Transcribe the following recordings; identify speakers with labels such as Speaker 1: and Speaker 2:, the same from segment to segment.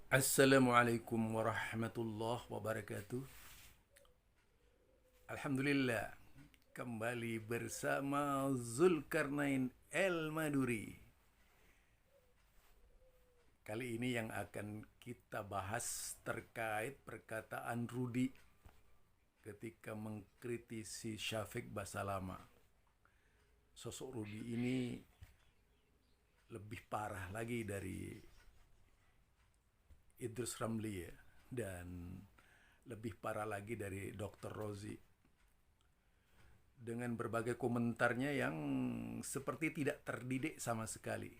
Speaker 1: Assalamualaikum warahmatullahi wabarakatuh. Alhamdulillah, kembali bersama Zulkarnain El-Maduri. Kali ini yang akan kita bahas terkait perkataan Rudi ketika mengkritisi Syafiq Basalama. Sosok Rudi ini lebih parah lagi dari Idrus Ramli ya, dan lebih parah lagi dari Dr. Rozi, dengan berbagai komentarnya yang seperti tidak terdidik sama sekali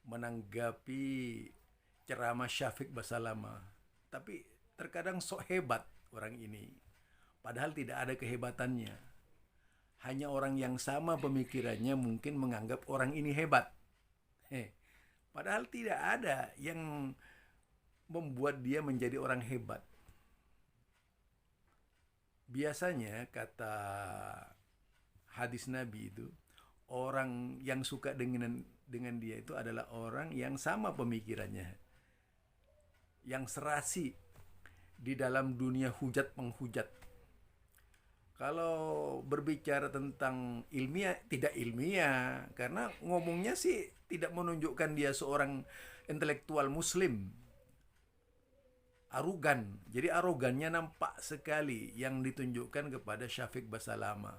Speaker 1: menanggapi ceramah Syafiq Basalama. Tapi terkadang sok hebat orang ini, padahal tidak ada kehebatannya. Hanya orang yang sama pemikirannya mungkin menganggap orang ini hebat. Padahal tidak ada yang membuat dia menjadi orang hebat. Biasanya kata hadis Nabi itu, orang yang suka dengan dia itu adalah orang yang sama pemikirannya, yang serasi di dalam dunia hujat menghujat. Kalau berbicara tentang ilmiah, tidak ilmiah, karena ngomongnya sih tidak menunjukkan dia seorang intelektual muslim. Arogan. Jadi arogannya nampak sekali yang ditunjukkan kepada Syafiq Basalama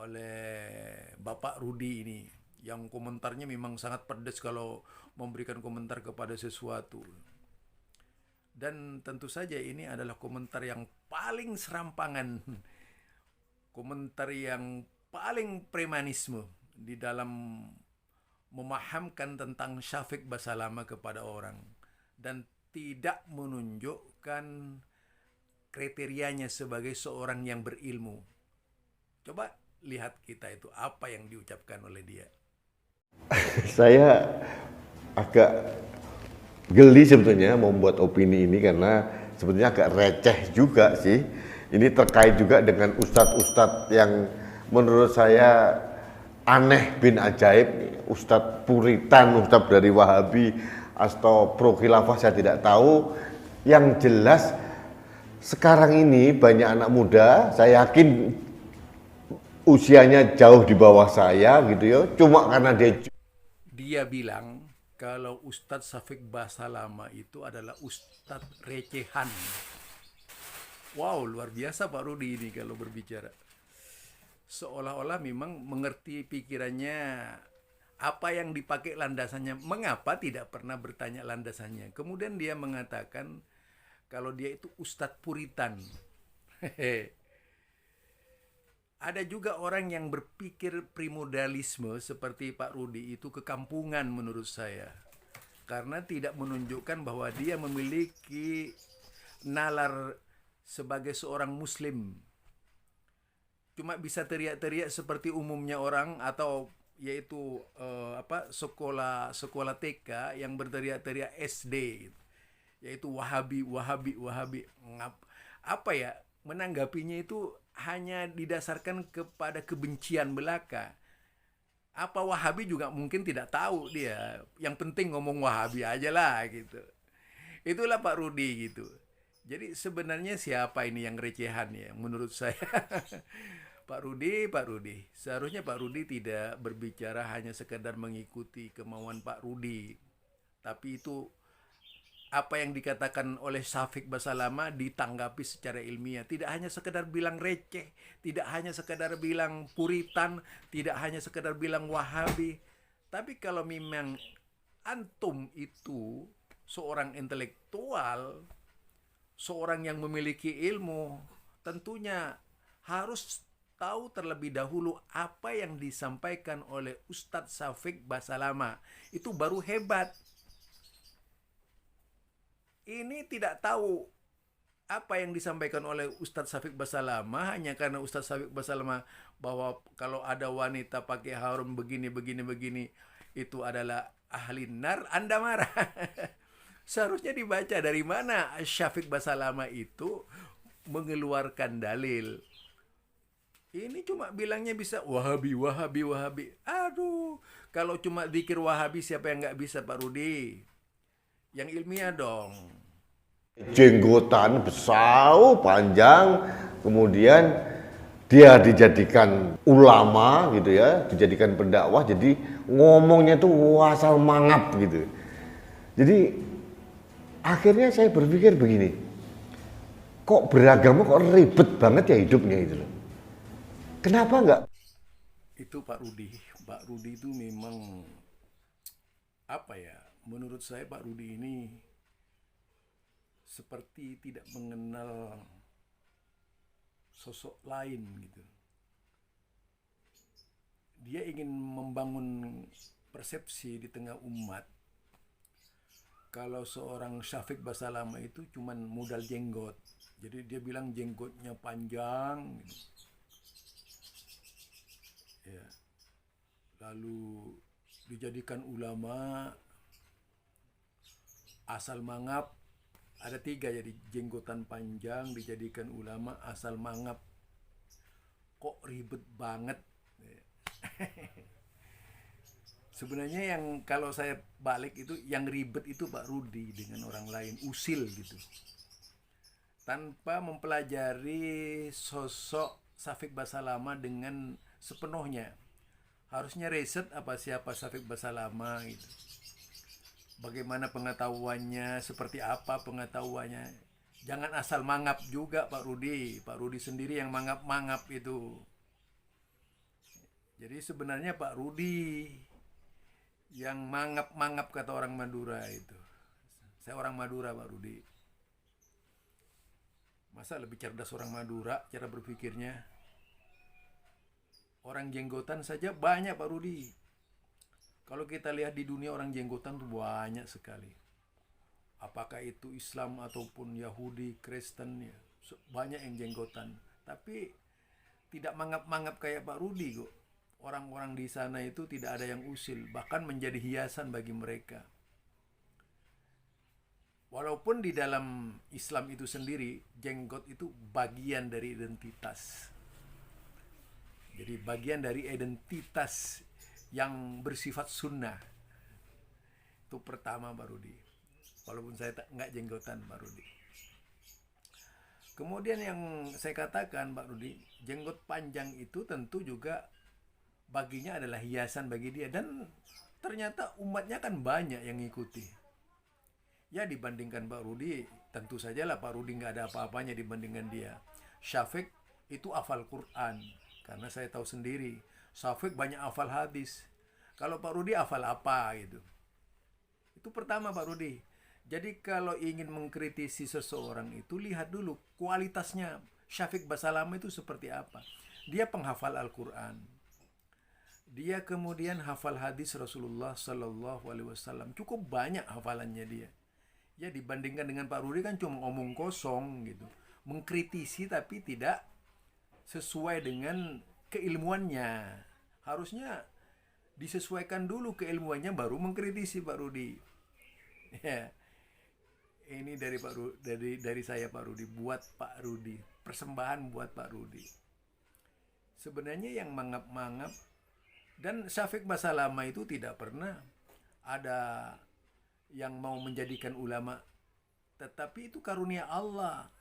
Speaker 1: oleh Bapak Rudi ini, yang komentarnya memang sangat pedas kalau memberikan komentar kepada sesuatu. Dan tentu saja ini adalah komentar yang paling serampangan, komentar yang paling premanisme di dalam memahamkan tentang Syafiq Basalama kepada orang, dan tidak menunjukkan kriterianya sebagai seorang yang berilmu. Coba lihat kita itu apa yang diucapkan oleh dia.
Speaker 2: Saya agak geli sebetulnya membuat opini ini karena sebetulnya agak receh juga sih. Ini terkait juga dengan ustadz-ustadz yang menurut saya aneh bin ajaib, ustadz puritan, ustadz dari Wahabi atau pro khilafah saya tidak tahu. Yang jelas sekarang ini banyak anak muda, saya yakin usianya jauh di bawah saya gitu ya, cuma karena
Speaker 1: Dia bilang kalau Ustadz Syafiq Basalama itu adalah Ustadz recehan. Wow, luar biasa Pak Rudi ini kalau berbicara. Seolah-olah memang mengerti pikirannya apa yang dipakai landasannya. Mengapa tidak pernah bertanya landasannya? Kemudian dia mengatakan kalau dia itu Ustadz Puritan. Ada juga orang yang berpikir primordialisme seperti Pak Rudi itu kekampungan menurut saya. Karena tidak menunjukkan bahwa dia memiliki nalar sebagai seorang muslim. Cuma bisa teriak-teriak seperti umumnya orang, atau yaitu sekolah sekolah TK yang berteriak-teriak SD, yaitu Wahabi, Wahabi, Wahabi. Apa ya, menanggapinya itu hanya didasarkan kepada kebencian belaka. Apa Wahabi juga mungkin tidak tahu dia. Yang penting ngomong Wahabi aja lah gitu. Itulah Pak Rudi gitu. Jadi sebenarnya siapa ini yang recehan ya menurut saya? Pak Rudi, Pak Rudi. Seharusnya Pak Rudi tidak berbicara hanya sekedar mengikuti kemauan Pak Rudi. Tapi itu apa yang dikatakan oleh Syafiq Basalama ditanggapi secara ilmiah. Tidak hanya sekedar bilang receh, tidak hanya sekedar bilang puritan, tidak hanya sekedar bilang Wahabi. Tapi kalau memang antum itu seorang intelektual, seorang yang memiliki ilmu, tentunya harus tahu terlebih dahulu apa yang disampaikan oleh Ustadz Syafiq Basalama. Itu baru hebat. Ini tidak tahu apa yang disampaikan oleh Ustadz Syafiq Basalama hanya karena Ustadz Syafiq Basalama bahwa kalau ada wanita pakai harum begini begini begini itu adalah ahli nar, Anda marah. Seharusnya dibaca dari mana Syafiq Basalama itu mengeluarkan dalil. Ini cuma bilangnya bisa Wahabi, Wahabi, Wahabi. Aduh, kalau cuma zikir Wahabi siapa yang nggak bisa Pak Rudi? Yang ilmiah dong.
Speaker 2: Jenggotan besar, panjang, kemudian dia dijadikan ulama gitu ya, dijadikan pendakwah, jadi ngomongnya tuh asal mangap gitu. Jadi akhirnya saya berpikir begini, kok beragama kok ribet banget ya hidupnya itu loh. Kenapa enggak?
Speaker 1: Itu Pak Rudi. Pak Rudi itu memang apa ya? Menurut saya Pak Rudi ini seperti tidak mengenal sosok lain gitu. Dia ingin membangun persepsi di tengah umat kalau seorang Syafiq Basalamah itu cuman modal jenggot. Jadi dia bilang jenggotnya panjang gitu. Ya. Lalu dijadikan ulama asal mangap. Ada 3, jadi jenggotan panjang dijadikan ulama asal mangap. Kok ribet banget. Sebenarnya yang kalau saya balik itu yang ribet itu Pak Rudi dengan orang lain, usil gitu. Tanpa mempelajari sosok Syafiq Basalamah dengan sepenuhnya. Harusnya riset siapa Syafiq Basalamah gitu. Bagaimana pengetahuannya, seperti apa pengetahuannya. Jangan asal mangap juga Pak Rudi. Pak Rudi sendiri yang mangap-mangap itu. Jadi sebenarnya Pak Rudi yang mangap-mangap kata orang Madura itu. Saya orang Madura Pak Rudi. Masa lebih cerdas orang Madura cara berpikirnya. Orang jenggotan saja banyak Pak Rudi. Kalau kita lihat di dunia orang jenggotan tuh banyak sekali. Apakah itu Islam ataupun Yahudi, Kristen ya, banyak yang jenggotan. Tapi tidak mangap-mangap kayak Pak Rudi kok. Orang-orang di sana itu tidak ada yang usil, bahkan menjadi hiasan bagi mereka. Walaupun di dalam Islam itu sendiri, jenggot itu bagian dari identitas. Jadi bagian dari identitas yang bersifat sunnah. Itu pertama Pak Rudi. Walaupun saya nggak jenggotan Pak Rudi. Kemudian yang saya katakan Pak Rudi, jenggot panjang itu tentu juga baginya adalah hiasan bagi dia. Dan ternyata umatnya kan banyak yang ngikuti. Ya dibandingkan Pak Rudi, tentu sajalah Pak Rudi nggak ada apa-apanya dibandingkan dia. Syafiq itu hafal Quran. Karena saya tahu sendiri, Syafiq banyak hafal hadis. Kalau Pak Rudi hafal apa gitu. Itu pertama Pak Rudi. Jadi kalau ingin mengkritisi seseorang itu, lihat dulu kualitasnya Syafiq Basalamah itu seperti apa. Dia penghafal Al-Quran. Dia kemudian hafal hadis Rasulullah Sallallahu Alaihi Wasallam. Cukup banyak hafalannya dia. Ya dibandingkan dengan Pak Rudi kan cuma ngomong kosong gitu. Mengkritisi tapi tidak sesuai dengan keilmuannya. Harusnya disesuaikan dulu keilmuannya baru mengkritisi Pak Rudi. Ya. Ini dari saya Pak Rudi, buat Pak Rudi, persembahan buat Pak Rudi. Sebenarnya yang mangap-mangap dan Syafiq Basalamah itu tidak pernah ada yang mau menjadikan ulama, tetapi itu karunia Allah.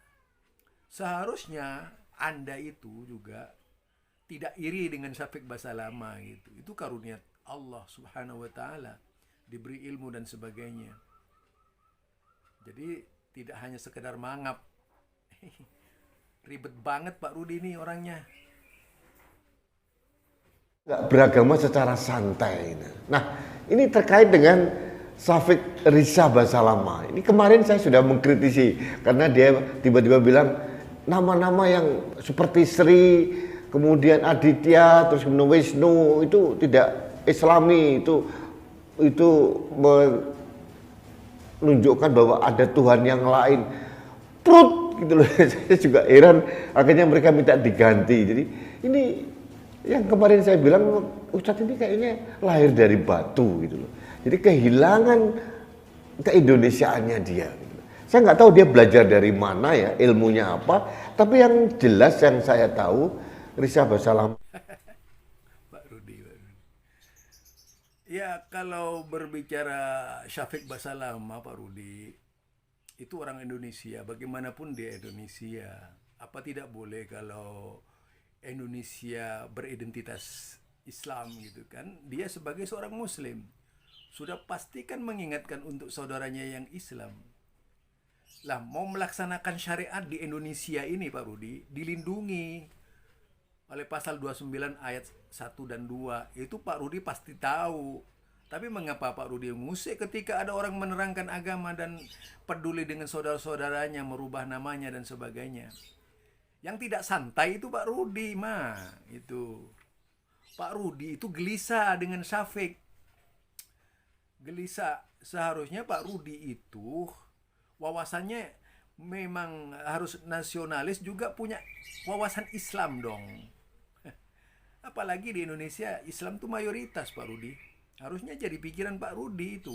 Speaker 1: Seharusnya Anda itu juga tidak iri dengan Syafiq Basalamah gitu. Itu karunia Allah Subhanahu wa taala, diberi ilmu dan sebagainya. Jadi tidak hanya sekedar mangap. Ribet banget Pak Rudi ini orangnya.
Speaker 2: Nggak beragama secara santai. Nah, ini terkait dengan Syafiq Risa Basalamah. Ini kemarin saya sudah mengkritisi karena dia tiba-tiba bilang nama-nama yang seperti Sri, kemudian Aditya, terus kemudian Wisnu itu tidak Islami, itu menunjukkan bahwa ada Tuhan yang lain. Prut gitu loh. Saya juga heran, akhirnya mereka minta diganti. Jadi ini yang kemarin saya bilang, Ustadz ini kayaknya lahir dari batu gitu loh. Jadi kehilangan keindonesiaannya dia. Gitu. Saya nggak tahu dia belajar dari mana ya, ilmunya apa. Tapi yang jelas yang saya tahu, Risa Basalamah
Speaker 1: Pak Rudi. Ya, kalau berbicara Syafiq Basalamah, Pak Rudi, itu orang Indonesia. Bagaimanapun dia Indonesia. Apa tidak boleh kalau Indonesia beridentitas Islam gitu kan? Dia sebagai seorang Muslim sudah pastikan mengingatkan untuk saudaranya yang Islam. Lah, mau melaksanakan syariat di Indonesia ini, Pak Rudi, dilindungi oleh pasal 29 ayat 1 dan 2. Itu Pak Rudi pasti tahu. Tapi mengapa Pak Rudi mengusik ketika ada orang menerangkan agama dan peduli dengan saudara-saudaranya, merubah namanya dan sebagainya. Yang tidak santai itu Pak Rudi mah. Itu Pak Rudi itu gelisah dengan Syafiq. Gelisah. Seharusnya Pak Rudi itu wawasannya memang harus nasionalis, juga punya wawasan Islam dong. Apalagi di Indonesia Islam tuh mayoritas, Pak Rudi. Harusnya jadi pikiran Pak Rudi itu.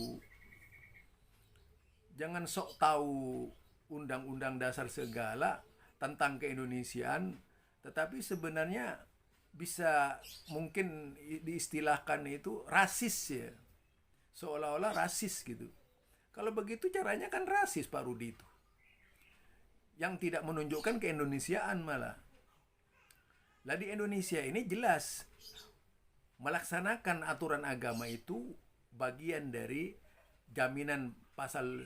Speaker 1: Jangan sok tahu undang-undang dasar segala tentang keindonesiaan, tetapi sebenarnya bisa mungkin diistilahkan itu rasis ya. Seolah-olah rasis gitu. Kalau begitu caranya kan rasis Pak Rudi itu. Yang tidak menunjukkan keindonesiaan malah. Lah di Indonesia ini jelas melaksanakan aturan agama itu bagian dari jaminan pasal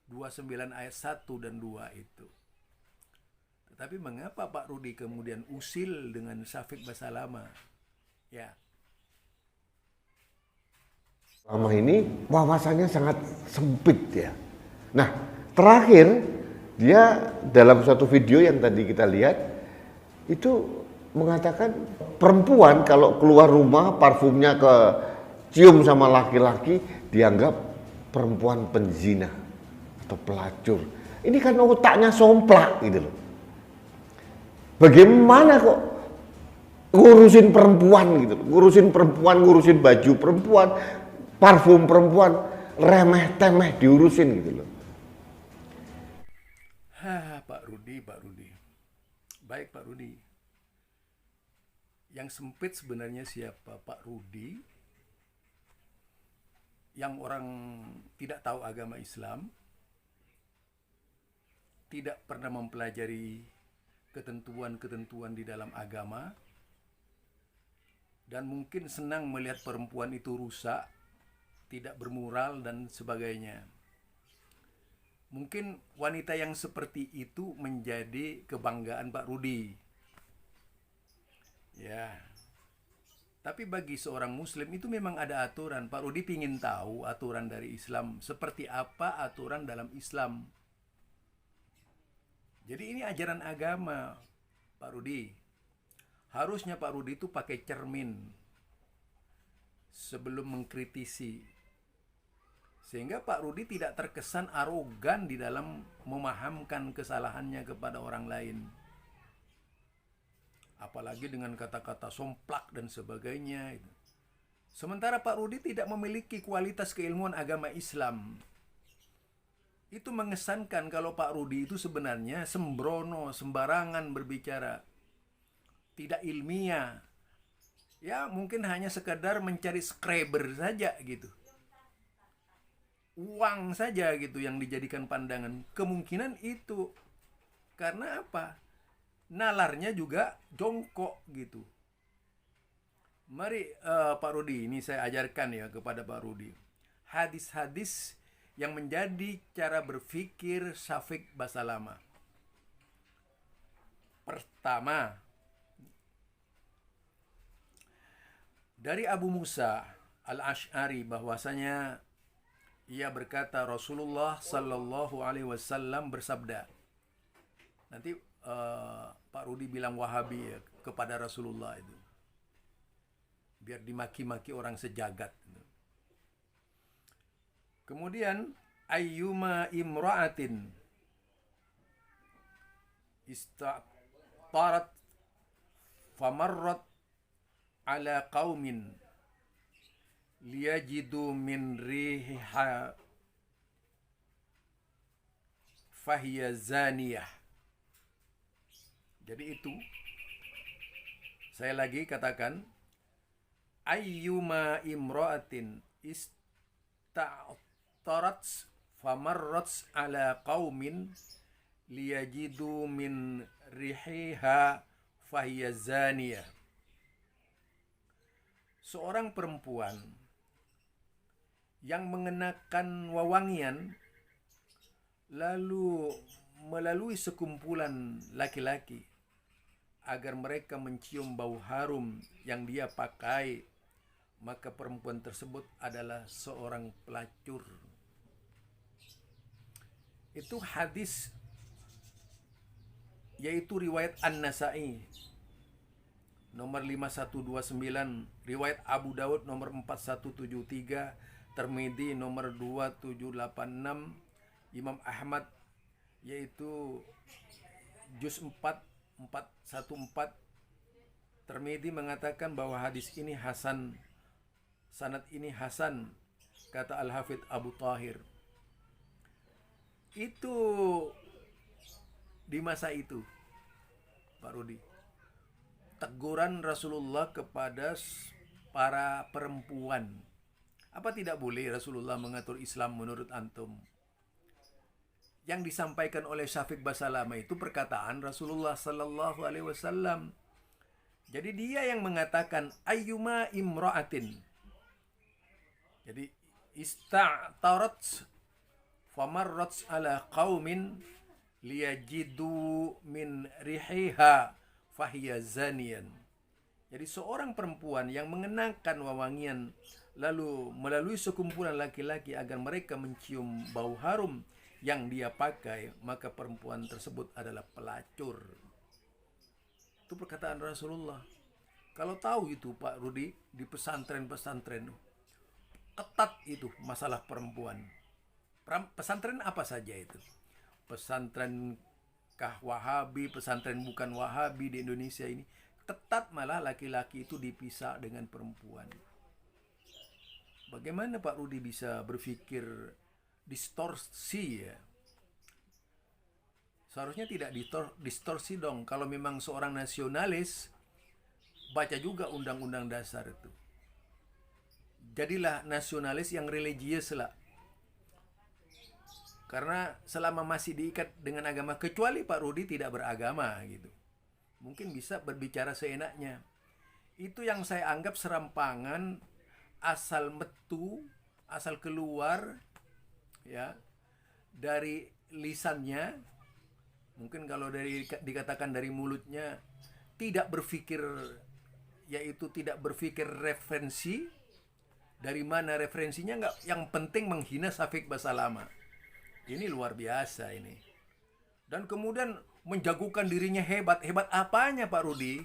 Speaker 1: 29 ayat 1 dan 2 itu. Tetapi mengapa Pak Rudi kemudian usil dengan Syafiq Basalamah? Ya.
Speaker 2: Selama ini wawasannya sangat sempit ya. Nah, terakhir dia dalam satu video yang tadi kita lihat itu mengatakan perempuan kalau keluar rumah parfumnya ke cium sama laki-laki dianggap perempuan penzina atau pelacur. Ini kan otaknya somplak gitu loh. Bagaimana kok ngurusin perempuan gitu loh. Ngurusin baju perempuan, parfum perempuan, remeh-temeh diurusin gitu loh.
Speaker 1: Pak Rudi. Baik Pak Rudi. Yang sempit sebenarnya siapa? Pak Rudi yang orang tidak tahu agama Islam, tidak pernah mempelajari ketentuan-ketentuan di dalam agama, dan mungkin senang melihat perempuan itu rusak, tidak bermoral dan sebagainya. Mungkin wanita yang seperti itu menjadi kebanggaan Pak Rudi. Ya. Tapi bagi seorang muslim itu memang ada aturan. Pak Rudi pingin tahu aturan dari Islam. Seperti apa aturan dalam Islam. Jadi ini ajaran agama, Pak Rudi. Harusnya Pak Rudi itu pakai cermin sebelum mengkritisi. Sehingga Pak Rudi tidak terkesan arogan di dalam memahamkan kesalahannya kepada orang lain. Apalagi dengan kata-kata somplak dan sebagainya. Sementara Pak Rudi tidak memiliki kualitas keilmuan agama Islam. Itu mengesankan kalau Pak Rudi itu sebenarnya sembrono, sembarangan berbicara. Tidak ilmiah. Ya mungkin hanya sekedar mencari subscriber saja gitu. Uang saja gitu yang dijadikan pandangan. Kemungkinan itu. Karena apa? Nalarnya juga jongkok gitu. Mari Pak Rudi, ini saya ajarkan ya kepada Pak Rudi. Hadis-hadis yang menjadi cara berpikir Syafiq Basalamah. Pertama, dari Abu Musa Al-Asy'ari bahwasanya ia berkata Rasulullah Sallallahu Alaihi Wasallam bersabda. Nanti Pak Rudi bilang Wahabi ya, kepada Rasulullah itu. Biar dimaki-maki orang sejagat. Kemudian ayyuma imra'atin istatarat famarrat ala qaumin liyajidu min riha fahiya zaniyah. Jadi itu, saya lagi katakan, ayyuma imra'atin ista'tarat famarrat ala qaumin liyajidu min rihiha fahiya zaniyah. Seorang perempuan yang mengenakan wewangian lalu melalui sekumpulan laki-laki agar mereka mencium bau harum yang dia pakai, maka perempuan tersebut adalah seorang pelacur. Itu hadis, yaitu riwayat An-Nasa'i nomor 5129, riwayat Abu Daud nomor 4173, Tirmidzi nomor 2786, Imam Ahmad yaitu juz 4 414. Tirmidzi mengatakan bahwa hadis ini hasan, sanad ini hasan, kata Al-Hafidz Abu Thahir. Itu di masa itu, Pak Rudi, teguran Rasulullah kepada para perempuan. Apa tidak boleh Rasulullah mengatur Islam menurut antum? Yang disampaikan oleh Syafiq Basalama itu perkataan Rasulullah Sallallahu Alaihi Wasallam. Jadi dia yang mengatakan ayyuma imra'atin. Jadi ista'tarat famarrat ala qaumin liyajidu min rihiha fahiya zaniyan. Jadi seorang perempuan yang mengenakan wewangian lalu melalui sekumpulan laki-laki agar mereka mencium bau harum yang dia pakai, maka perempuan tersebut adalah pelacur. Itu perkataan Rasulullah. Kalau tahu itu Pak Rudi, di pesantren-pesantren ketat itu masalah perempuan. Pesantren apa saja itu? Pesantren kah Wahabi, pesantren bukan Wahabi di Indonesia ini ketat, malah laki-laki itu dipisah dengan perempuan. Bagaimana Pak Rudi bisa berpikir distorsi ya? Seharusnya tidak distorsi dong. Kalau memang seorang nasionalis, baca juga undang-undang dasar itu. Jadilah nasionalis yang religius lah. Karena selama masih diikat dengan agama, kecuali Pak Rudi tidak beragama gitu, mungkin bisa berbicara seenaknya. Itu yang saya anggap serampangan, asal metu, asal keluar ya dari lisannya. Mungkin kalau dikatakan dari mulutnya, tidak berpikir, yaitu tidak berpikir referensi. Dari mana referensinya? Enggak, yang penting menghina Syafiq Basalama. Ini luar biasa ini. Dan kemudian menjagokan dirinya hebat. Hebat apanya Pak Rudi?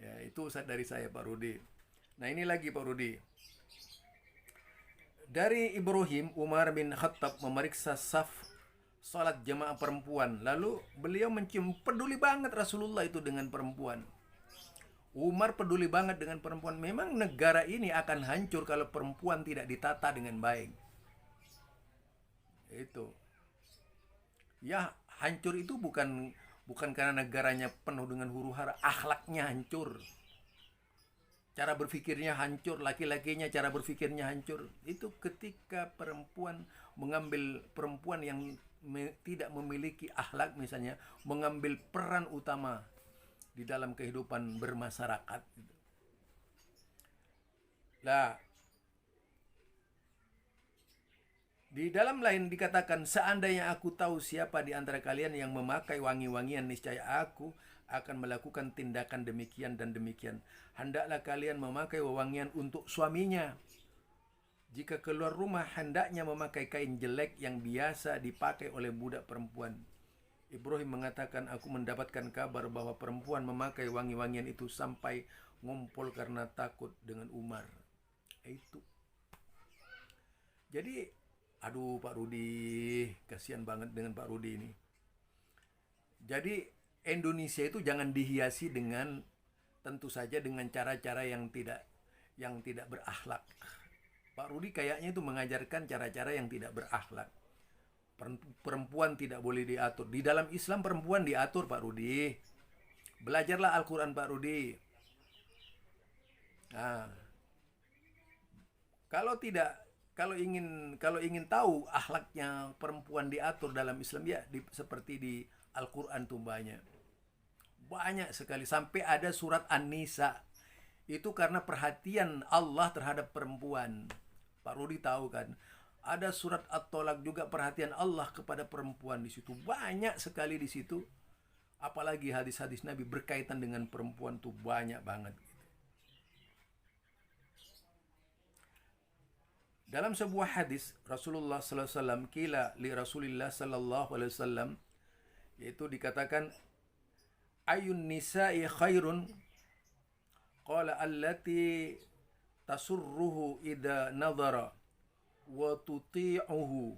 Speaker 1: Ya, itu dari saya Pak Rudi. Nah, ini lagi Pak Rudi. Dari Ibrahim, Umar bin Khattab memeriksa saf salat jamaah perempuan. Lalu beliau mencium, peduli banget Rasulullah itu dengan perempuan. Umar peduli banget dengan perempuan. Memang negara ini akan hancur kalau perempuan tidak ditata dengan baik. Itu. Ya, hancur itu bukan karena negaranya penuh dengan huru-hara, akhlaknya hancur. Cara berpikirnya hancur, laki-lakinya cara berpikirnya hancur. Itu ketika perempuan mengambil, perempuan yang tidak memiliki akhlak misalnya, mengambil peran utama di dalam kehidupan bermasyarakat. Nah, di dalam lain dikatakan, seandainya aku tahu siapa di antara kalian yang memakai wangi-wangian, niscaya aku akan melakukan tindakan demikian dan demikian. Hendaklah kalian memakai wewangian untuk suaminya. Jika keluar rumah, hendaknya memakai kain jelek yang biasa dipakai oleh budak perempuan. Ibrahim mengatakan, aku mendapatkan kabar bahwa perempuan memakai wangi-wangian itu sampai ngumpul karena takut dengan Umar. Itu. Jadi, aduh Pak Rudi, kasihan banget dengan Pak Rudi ini. Jadi Indonesia itu jangan dihiasi dengan, tentu saja dengan cara-cara yang tidak berakhlak. Pak Rudi kayaknya itu mengajarkan cara-cara yang tidak berakhlak. Perempuan tidak boleh diatur. Di dalam Islam perempuan diatur Pak Rudi. Belajarlah Al-Quran Pak Rudi. Nah, kalau tidak, kalau ingin tahu akhlaknya perempuan diatur dalam Islam ya seperti di Al-Qur'an tuh banyak sekali, sampai ada surat An-Nisa. Itu karena perhatian Allah terhadap perempuan. Pak Rudi tahu kan? Ada surat At-Tolak juga, perhatian Allah kepada perempuan di situ. Banyak sekali di situ. Apalagi hadis-hadis Nabi berkaitan dengan perempuan tuh banyak banget. Dalam sebuah hadis Rasulullah sallallahu alaihi wasallam, kila li Rasulillah sallallahu alaihi wasallam, yaitu dikatakan, ayun nisa'i khairun, qala allati tasurruhu idza nadhara wa tuti'uhu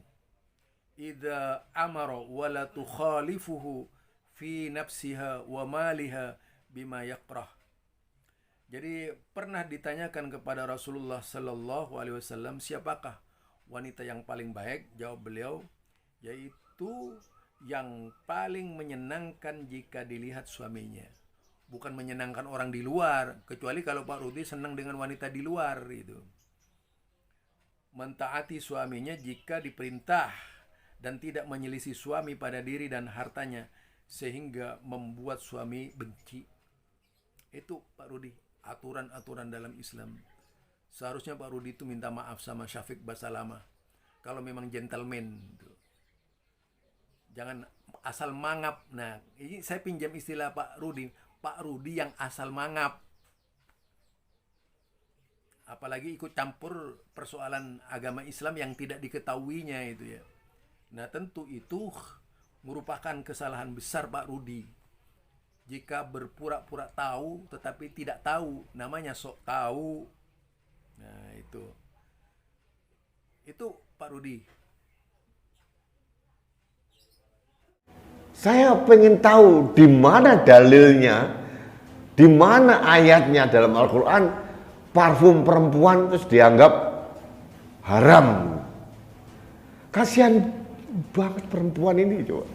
Speaker 1: idza amara wa la tukhalifuhu fi nafsiha wa maliha bima yakrah. Jadi pernah ditanyakan kepada Rasulullah sallallahu alaihi wasallam, siapakah wanita yang paling baik? Jawab beliau, yaitu yang paling menyenangkan jika dilihat suaminya. Bukan menyenangkan orang di luar, kecuali kalau Pak Rudi senang dengan wanita di luar itu. Mentaati suaminya jika diperintah dan tidak menyelisih suami pada diri dan hartanya sehingga membuat suami benci. Itu Pak Rudi, aturan-aturan dalam Islam. Seharusnya Pak Rudi itu minta maaf sama Syafiq Basalama kalau memang gentleman. Jangan asal mangap. Nah, ini saya pinjam istilah Pak Rudi. Pak Rudi yang asal mangap. Apalagi ikut campur persoalan agama Islam yang tidak diketahuinya itu ya. Nah, tentu itu merupakan kesalahan besar Pak Rudi. Jika berpura-pura tahu tetapi tidak tahu, namanya sok tahu. Nah, itu Pak Rudi.
Speaker 2: Saya pengen tahu di mana dalilnya, di mana ayatnya dalam Al-Quran parfum perempuan terus dianggap haram. Kasihan banget perempuan ini coba.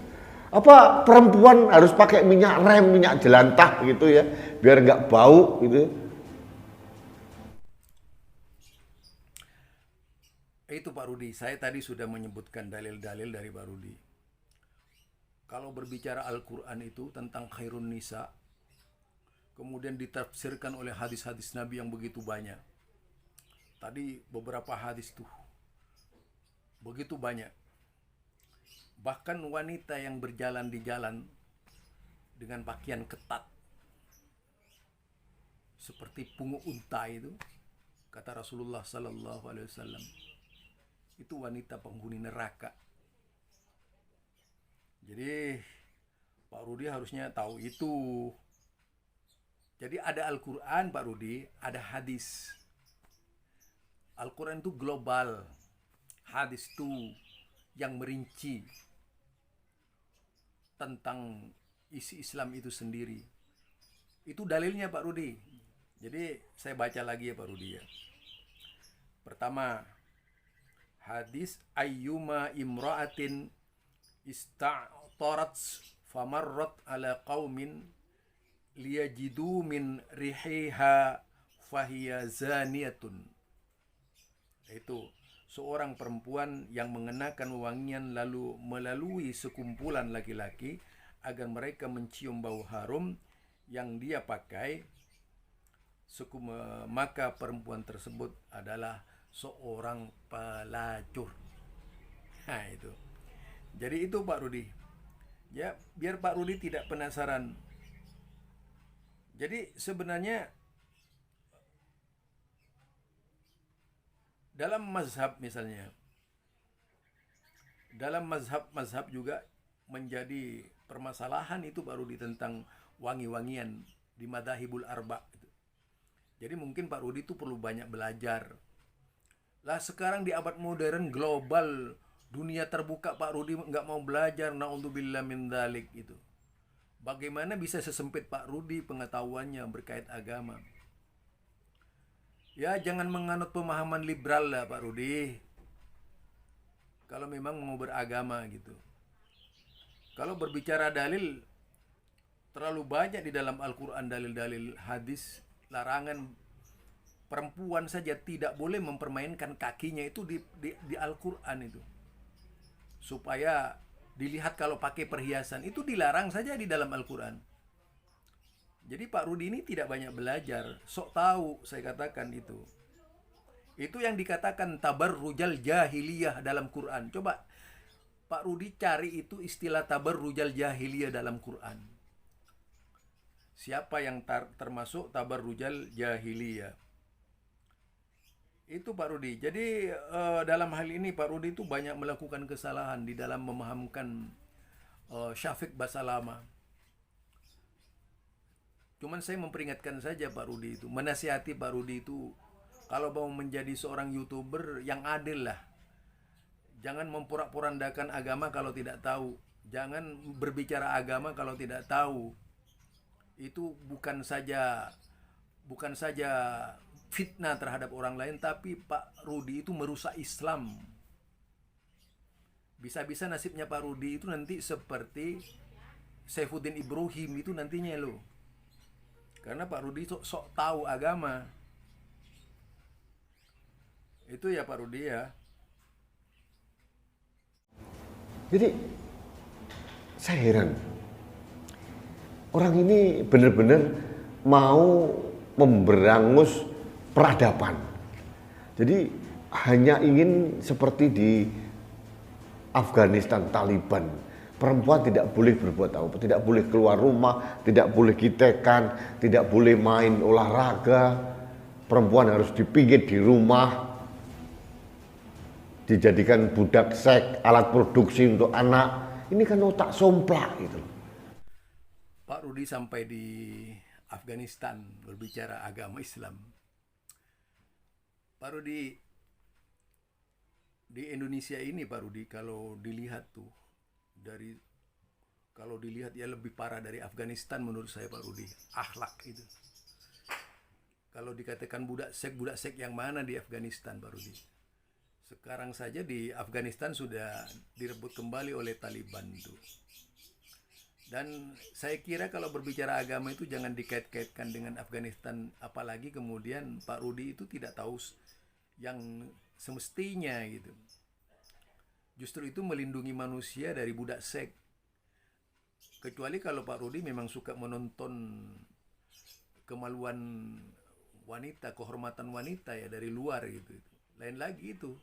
Speaker 2: Apa perempuan harus pakai minyak rem, minyak jelantah gitu ya, biar nggak bau gitu?
Speaker 1: Itu Pak Rudi, saya tadi sudah menyebutkan dalil-dalil dari Pak Rudi. Kalau berbicara Al-Quran itu tentang khairun nisa, kemudian ditafsirkan oleh hadis-hadis Nabi yang begitu banyak. Tadi beberapa hadis tuh begitu banyak. Bahkan wanita yang berjalan di jalan dengan pakaian ketat seperti pungut unta itu, kata Rasulullah sallallahu alaihi wasallam, itu wanita penghuni neraka. Jadi Pak Rudi harusnya tahu itu. Jadi ada Al-Quran Pak Rudi, ada hadis. Al-Quran itu global, hadis itu yang merinci tentang isi Islam itu sendiri. Itu dalilnya Pak Rudi. Jadi saya baca lagi ya Pak Rudi ya. Pertama, hadis ayyuma imra'atin ista'tarat famarrat ala qaumin liyajidu min rihiha fahiya zaniyatun. Itu seorang perempuan yang mengenakan wewangian lalu melalui sekumpulan laki-laki agar mereka mencium bau harum yang dia pakai, maka perempuan tersebut adalah seorang pelacur. Nah itu. Jadi itu Pak Rudi. Ya, biar Pak Rudi tidak penasaran. Jadi sebenarnya dalam mazhab misalnya, dalam mazhab juga menjadi permasalahan itu Pak Rudi tentang wangi-wangian di madzhabul arba. Jadi mungkin Pak Rudi itu perlu banyak belajar. Lah sekarang di abad modern global, dunia terbuka, Pak Rudi nggak mau belajar, naudzubillah min dzalik itu. Bagaimana bisa sesempit Pak Rudi pengetahuannya berkait agama? Ya jangan menganut pemahaman liberal lah Pak Rudi. Kalau memang mau beragama gitu. Kalau berbicara dalil, terlalu banyak di dalam Al-Quran dalil-dalil hadis larangan perempuan saja tidak boleh mempermainkan kakinya itu di Al-Quran itu. Supaya dilihat kalau pakai perhiasan, itu dilarang saja di dalam Al-Quran. Jadi Pak Rudi ini tidak banyak belajar, sok tahu saya katakan itu. Itu yang dikatakan tabarrujal jahiliyah dalam Quran. Coba Pak Rudi cari itu istilah tabarrujal jahiliyah dalam Quran. Siapa yang termasuk tabarrujal jahiliyah? Itu Pak Rudi. Jadi dalam hal ini Pak Rudi itu banyak melakukan kesalahan di dalam memahamkan Syafiq Basalama. Cuman saya memperingatkan saja Pak Rudi itu, menasihati Pak Rudi itu, kalau mau menjadi seorang YouTuber yang adil lah. Jangan memporak-porandakan agama kalau tidak tahu. Jangan berbicara agama kalau tidak tahu. Itu bukan saja fitnah terhadap orang lain, tapi Pak Rudi itu merusak Islam. Bisa-bisa nasibnya Pak Rudi itu nanti seperti Saifuddin Ibrahim itu nantinya loh. Karena Pak Rudi sok tahu agama. Itu ya Pak Rudi ya.
Speaker 2: Jadi saya heran. Orang ini benar-benar mau memberangus peradaban. Jadi hanya ingin seperti di Afghanistan Taliban. Perempuan tidak boleh berbuat apa, tidak boleh keluar rumah, tidak boleh gitekan, tidak boleh main olahraga. Perempuan harus dipinggit di rumah, dijadikan budak seks, alat produksi untuk anak. Ini kan otak somplak gitu.
Speaker 1: Pak Rudi sampai di Afghanistan berbicara agama Islam. Pak Rudi, di Indonesia ini Pak Rudi, kalau dilihat ya lebih parah dari Afghanistan menurut saya Pak Rudi. Akhlak itu. Kalau dikatakan budak seks yang mana di Afghanistan Pak Rudi? Sekarang saja di Afghanistan sudah direbut kembali oleh Taliban itu. Dan saya kira kalau berbicara agama itu jangan dikait-kaitkan dengan Afghanistan, apalagi kemudian Pak Rudi itu tidak tahu yang semestinya gitu. Justru itu melindungi manusia dari budak seks. Kecuali kalau Pak Rudi memang suka menonton kemaluan wanita, kehormatan wanita ya dari luar gitu. Lain lagi itu.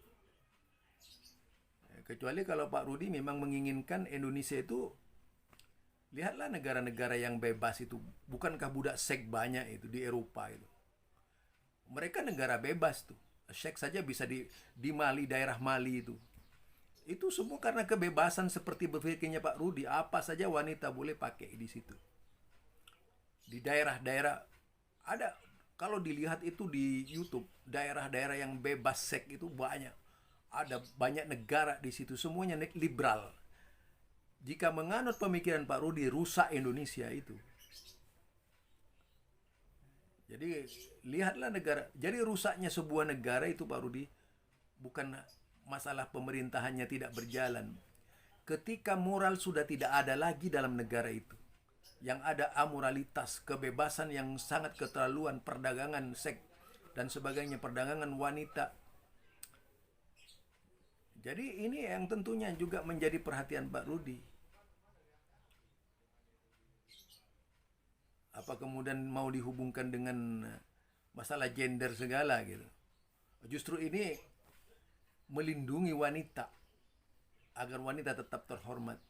Speaker 1: Kecuali kalau Pak Rudi memang menginginkan Indonesia itu, lihatlah negara-negara yang bebas itu. Bukankah budak seks banyak itu di Eropa itu? Mereka negara bebas tuh. Seks saja bisa di Mali, daerah Mali itu. Itu semua karena kebebasan seperti berpikirnya Pak Rudi. Apa saja wanita boleh pakai di situ. Di daerah-daerah ada, kalau dilihat itu di YouTube, daerah-daerah yang bebas seks itu banyak. Ada banyak negara di situ, semuanya liberal. Jika menganut pemikiran Pak Rudi, rusak Indonesia itu. Jadi lihatlah negara. Jadi rusaknya sebuah negara itu Pak Rudi bukan masalah pemerintahannya tidak berjalan. Ketika moral sudah tidak ada lagi dalam negara itu, yang ada amoralitas, kebebasan yang sangat keterlaluan, perdagangan seks dan sebagainya, perdagangan wanita. Jadi ini yang tentunya juga menjadi perhatian Pak Rudi. Apa kemudian mau dihubungkan dengan masalah gender segala gitu. Justru ini melindungi wanita agar wanita tetap terhormat.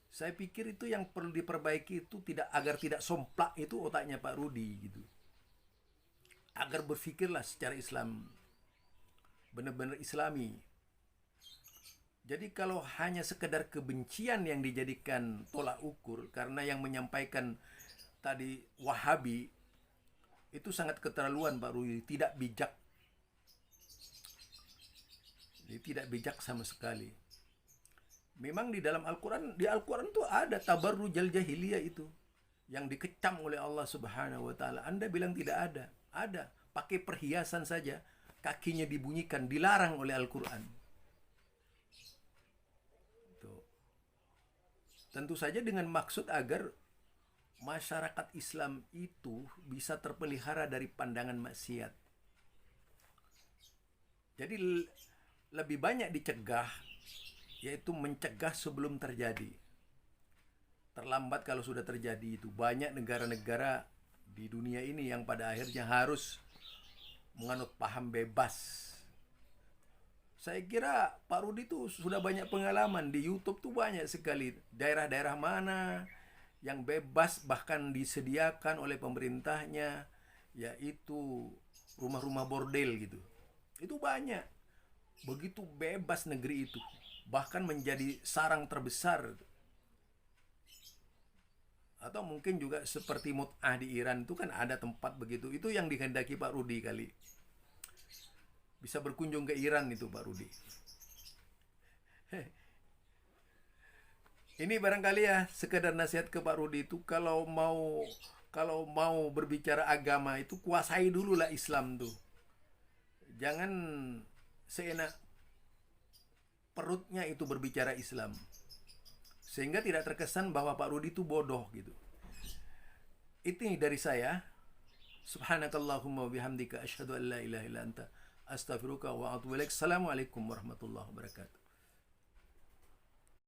Speaker 1: Saya pikir itu yang perlu diperbaiki itu agar tidak somplak itu otaknya Pak Rudi gitu. Agar berpikirlah secara Islam, benar-benar Islami. Jadi kalau hanya sekedar kebencian yang dijadikan tolak ukur karena yang menyampaikan tadi Wahabi, itu sangat keterlaluan Pak Rudi, tidak bijak. Jadi tidak bijak sama sekali. Memang di dalam Al-Quran, tuh ada tabarrujal jahiliyah itu yang dikecam oleh Allah Subhanahu wa taala. Anda bilang tidak ada. Ada, pakai perhiasan saja, kakinya dibunyikan, dilarang oleh Al-Quran. Tuh. Tentu saja dengan maksud agar masyarakat Islam itu bisa terpelihara dari pandangan maksiat. Jadi lebih banyak dicegah, yaitu mencegah sebelum terjadi. Terlambat kalau sudah terjadi itu. Banyak negara-negara di dunia ini yang pada akhirnya harus menganut paham bebas. Saya kira Pak Rudi itu sudah banyak pengalaman. Di YouTube tuh banyak sekali daerah-daerah mana yang bebas, bahkan disediakan oleh pemerintahnya, yaitu rumah-rumah bordel gitu. Itu banyak. Begitu bebas negeri itu, bahkan menjadi sarang terbesar. Atau mungkin juga seperti mut'ah di Iran itu kan ada tempat begitu. Itu yang dikehendaki Pak Rudi kali. Bisa berkunjung ke Iran itu Pak Rudi. Ini barangkali ya sekedar nasihat ke Pak Rudi itu, kalau mau berbicara agama itu kuasai dulu lah Islam tuh. Jangan seenak perutnya itu berbicara Islam, sehingga tidak terkesan bahwa Pak Rudi itu bodoh gitu. Itu dari saya. Subhanakallahumma bihamdika asyhadu an la ilaha illa anta astaghfiruka wa atubu ilaik. Assalamualaikum warahmatullahi wabarakatuh.